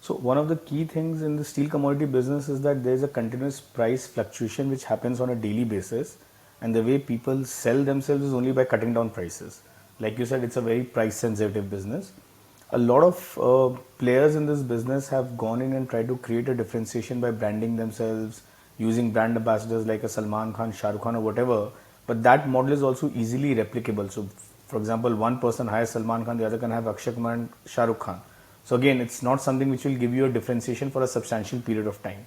So one of the key things in the steel commodity business is that there is a continuous price fluctuation which happens on a daily basis, and the way people sell themselves is only by cutting down prices. Like you said, it's a very price sensitive business. A lot of players in this business have gone in and tried to create a differentiation by branding themselves, using brand ambassadors like a Salman Khan, Shah Rukh Khan or whatever, but that model is also easily replicable. So for example, one person hires Salman Khan, the other can have Akshay Kumar and Shah Rukh Khan. So again, it's not something which will give you a differentiation for a substantial period of time.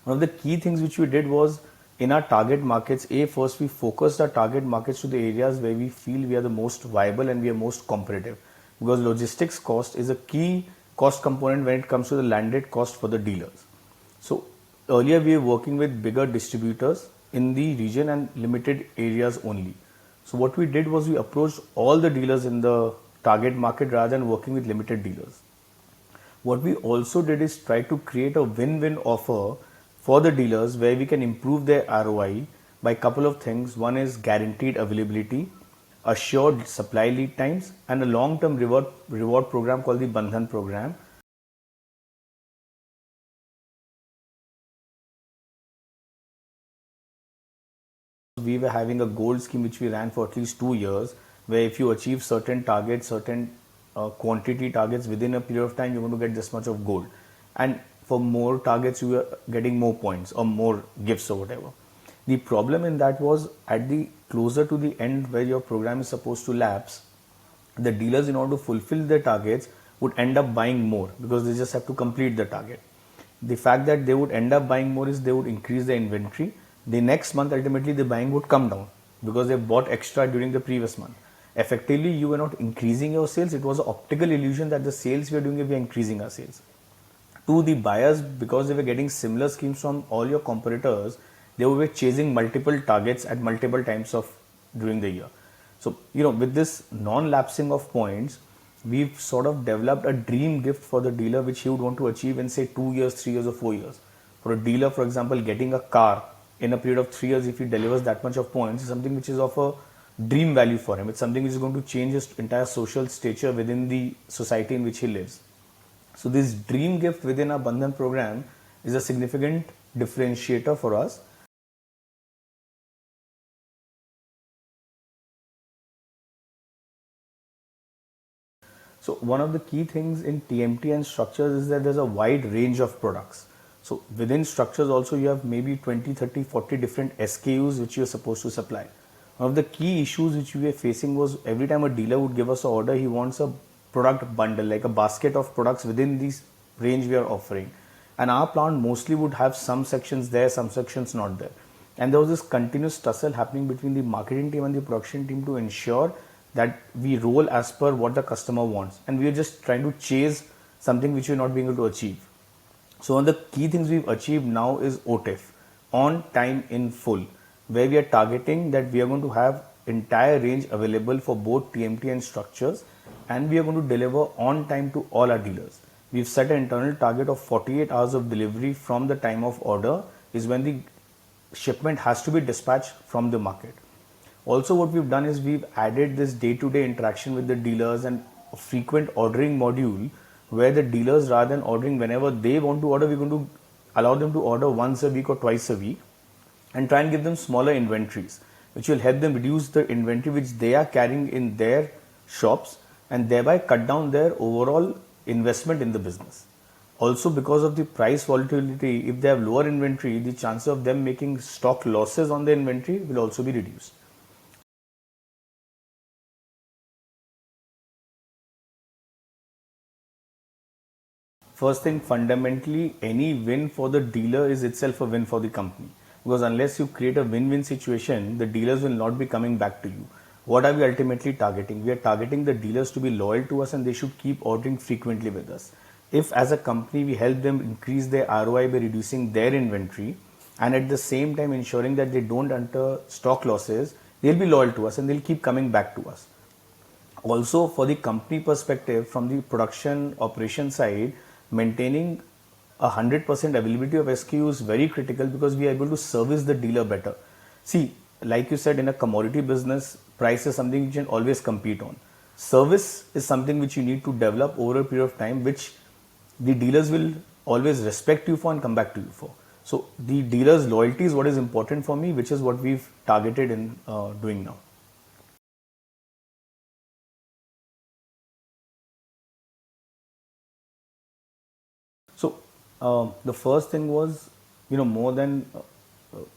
One of the key things which we did was in our target markets, first we focused our target markets to the areas where we feel we are the most viable and we are most competitive, because logistics cost is a key cost component when it comes to the landed cost for the dealers. So earlier we were working with bigger distributors in the region and limited areas only. So what we did was we approached all the dealers in the target market rather than working with limited dealers. What we also did is try to create a win-win offer for the dealers where we can improve their ROI by a couple of things. One is guaranteed availability, assured supply lead times, and a long-term reward program called the Bandhan program. We were having a gold scheme which we ran for at least 2 years, where if you achieve certain targets, certain quantity targets within a period of time, you're going to get this much of gold. And for more targets, you are getting more points or more gifts or whatever. The problem in that was at the closer to the end where your program is supposed to lapse, the dealers, in order to fulfill their targets, would end up buying more because they just have to complete the target. The fact that they would end up buying more is they would increase the inventory. The next month, ultimately, the buying would come down because they bought extra during the previous month. Effectively, you were not increasing your sales. It was an optical illusion that the sales we are doing, we are increasing our sales. To the buyers, because they were getting similar schemes from all your competitors, they were chasing multiple targets at multiple times of during the year. So, with this non-lapsing of points, we've sort of developed a dream gift for the dealer which he would want to achieve in say 2 years, 3 years or 4 years. For a dealer, for example, getting a car in a period of 3 years, if he delivers that much of points, is something which is of a dream value for him. It's something which is going to change his entire social stature within the society in which he lives. So this dream gift within our Bandhan program is a significant differentiator for us. So one of the key things in TMT and structures is that there's a wide range of products. So within structures also you have maybe 20, 30, 40 different SKUs which you're supposed to supply. One of the key issues which we were facing was every time a dealer would give us an order, he wants a product bundle, like a basket of products within this range we are offering. And our plant mostly would have some sections there, some sections not there. And there was this continuous tussle happening between the marketing team and the production team to ensure that we roll as per what the customer wants. And we are just trying to chase something which we're not being able to achieve. So one of the key things we've achieved now is OTIF, on time in full, where we are targeting that we are going to have entire range available for both TMT and structures, and we are going to deliver on time to all our dealers. We've set an internal target of 48 hours of delivery from the time of order is when the shipment has to be dispatched from the market. Also what we've done is we've added this day-to-day interaction with the dealers and a frequent ordering module where the dealers, rather than ordering whenever they want to order, we're going to allow them to order once a week or twice a week and try and give them smaller inventories, which will help them reduce the inventory which they are carrying in their shops and thereby cut down their overall investment in the business. Also, because of the price volatility, if they have lower inventory, the chances of them making stock losses on the inventory will also be reduced. First thing, fundamentally, any win for the dealer is itself a win for the company. Because unless you create a win-win situation, the dealers will not be coming back to you. What are we ultimately targeting? We are targeting the dealers to be loyal to us and they should keep ordering frequently with us. If as a company we help them increase their ROI by reducing their inventory and at the same time ensuring that they don't enter stock losses, they'll be loyal to us and they'll keep coming back to us. Also, for the company perspective, from the production operation side, maintaining 100% availability of SKU is very critical because we are able to service the dealer better. See, like you said, in a commodity business, price is something you can always compete on. Service is something which you need to develop over a period of time, which the dealers will always respect you for and come back to you for. So the dealer's loyalty is what is important for me, which is what we've targeted in doing now. So the first thing was, more than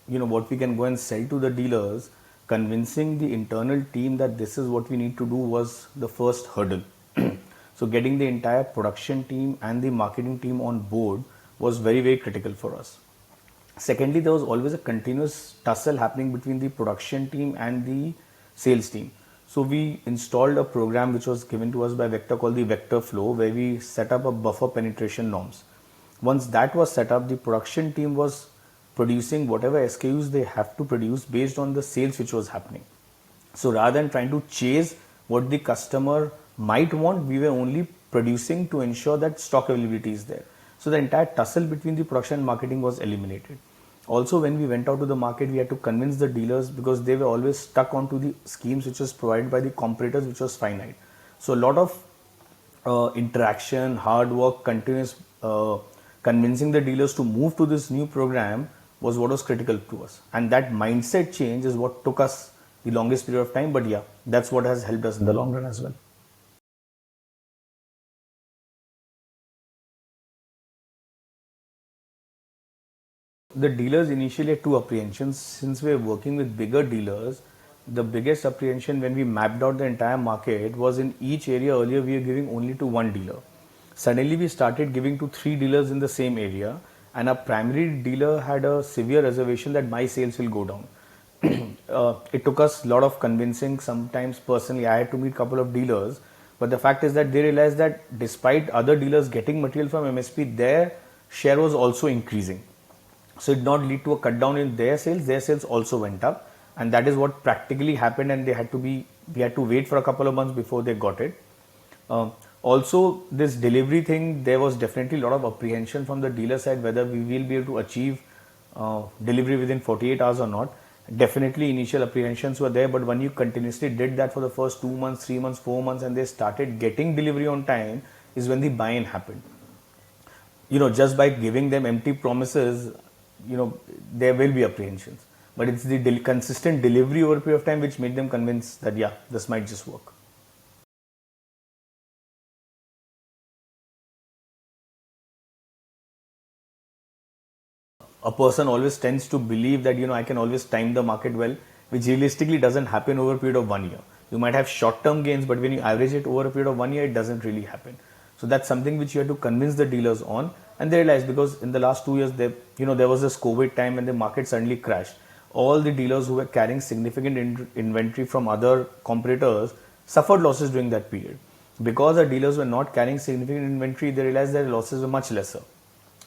what we can go and sell to the dealers, convincing the internal team that this is what we need to do was the first hurdle. So getting the entire production team and the marketing team on board was very, very critical for us. Secondly, there was always a continuous tussle happening between the production team and the sales team. So we installed a program which was given to us by Vector called the Vector Flow, where we set up a buffer penetration norms. Once that was set up, the production team was producing whatever SKUs they have to produce based on the sales which was happening. So rather than trying to chase what the customer might want, we were only producing to ensure that stock availability is there. So the entire tussle between the production and marketing was eliminated. Also, when we went out to the market, we had to convince the dealers because they were always stuck onto the schemes which was provided by the competitors, which was finite. So a lot of interaction, hard work, continuous convincing the dealers to move to this new program was what was critical to us. And that mindset change is what took us the longest period of time. But yeah, that's what has helped us in the long run as well. The dealers initially had two apprehensions. Since we are working with bigger dealers, the biggest apprehension when we mapped out the entire market was in each area earlier we were giving only to one dealer. Suddenly we started giving to three dealers in the same area, and our primary dealer had a severe reservation that my sales will go down. It took us a lot of convincing. Sometimes personally I had to meet a couple of dealers, but the fact is that they realized that despite other dealers getting material from MSP, their share was also increasing. So it did not lead to a cut down in their sales also went up, and that is what practically happened, and we had to wait for a couple of months before they got it. Also, this delivery thing, there was definitely a lot of apprehension from the dealer side whether we will be able to achieve delivery within 48 hours or not. Definitely initial apprehensions were there, but when you continuously did that for the first 2 months, 3 months, 4 months, and they started getting delivery on time, is when the buy-in happened. Just by giving them empty promises, there will be apprehensions, but it's the consistent delivery over a period of time which made them convinced that yeah, this might just work. A person always tends to believe that I can always time the market well, which realistically doesn't happen over a period of 1 year. You might have short-term gains, but when you average it over a period of 1 year, it doesn't really happen. So that's something which you have to convince the dealers on, and they realize, because in the last 2 years, there was this COVID time and the market suddenly crashed. All the dealers who were carrying significant inventory from other competitors suffered losses during that period. Because the dealers were not carrying significant inventory, they realized their losses were much lesser.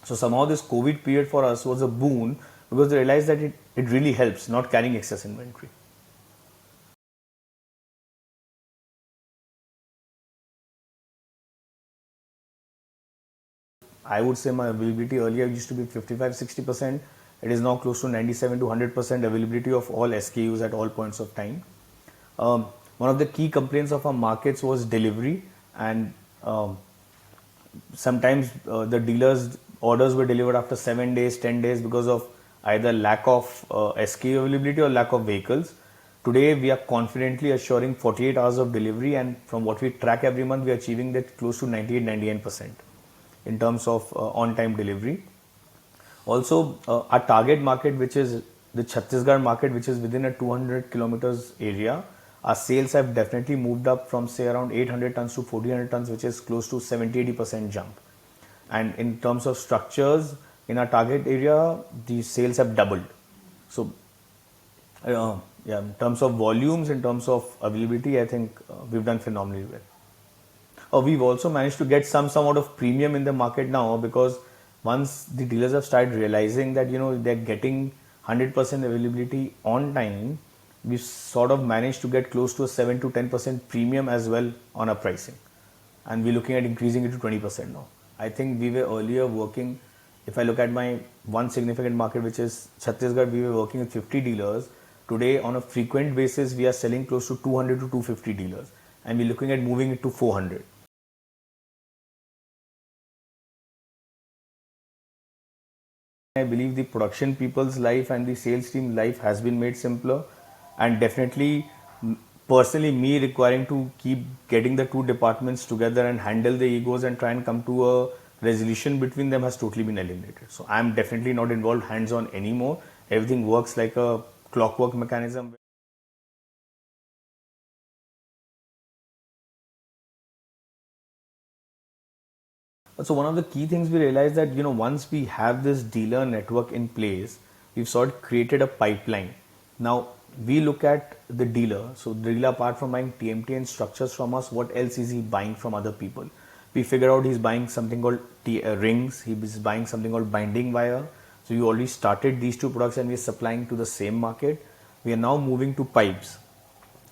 So somehow this COVID period for us was a boon because they realized that it really helps not carrying excess inventory. I would say my availability earlier used to be 55-60%. It is now close to 97 to 100% availability of all SKUs at all points of time. One of the key complaints of our markets was delivery, and sometimes the dealers' orders were delivered after 7 days, 10 days because of either lack of SKU availability or lack of vehicles. Today, we are confidently assuring 48 hours of delivery, and from what we track every month, we are achieving that close to 98-99% in terms of on-time delivery. Also, our target market, which is the Chhattisgarh market, which is within a 200 kilometers area, our sales have definitely moved up from say around 800 tons to 1400 tons, which is close to 70-80% jump. And in terms of structures in our target area, the sales have doubled. So, yeah, in terms of volumes, in terms of availability, I think we've done phenomenally well. We've also managed to get some somewhat of premium in the market now, because once the dealers have started realizing that they're getting 100% availability on time, we sort of managed to get close to a 7 to 10% premium as well on our pricing, and we're looking at increasing it to 20% now. I think we were earlier working, if I look at my one significant market, which is Chhattisgarh, we were working with 50 dealers. Today, on a frequent basis, we are selling close to 200 to 250 dealers, and we're looking at moving it to 400. I believe the production people's life and the sales team life has been made simpler, and definitely personally me requiring to keep getting the two departments together and handle the egos and try and come to a resolution between them has totally been eliminated. So I'm definitely not involved hands on anymore. Everything works like a clockwork mechanism. So one of the key things we realized that once we have this dealer network in place, we've sort of created a pipeline. Now we look at the dealer. So the dealer, apart from buying TMT and structures from us, what else is he buying from other people? We figure out he's buying something called rings. He's buying something called binding wire. So we already started these two products and we're supplying to the same market. We are now moving to pipes,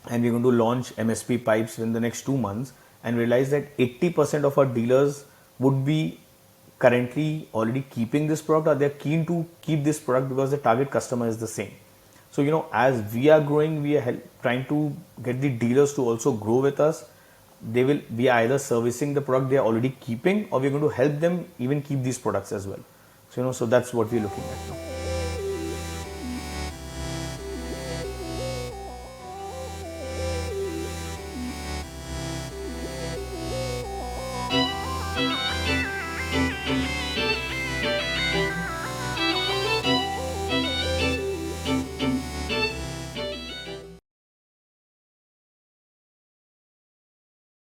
and we're going to launch MSP pipes in the next 2 months, and realize that 80% of our dealers would be currently already keeping this product, or they're keen to keep this product because the target customer is the same. So as we are growing, we are trying to get the dealers to also grow with us. They will be either servicing the product they are already keeping, or we're going to help them even keep these products as well. So so that's what we're looking at now.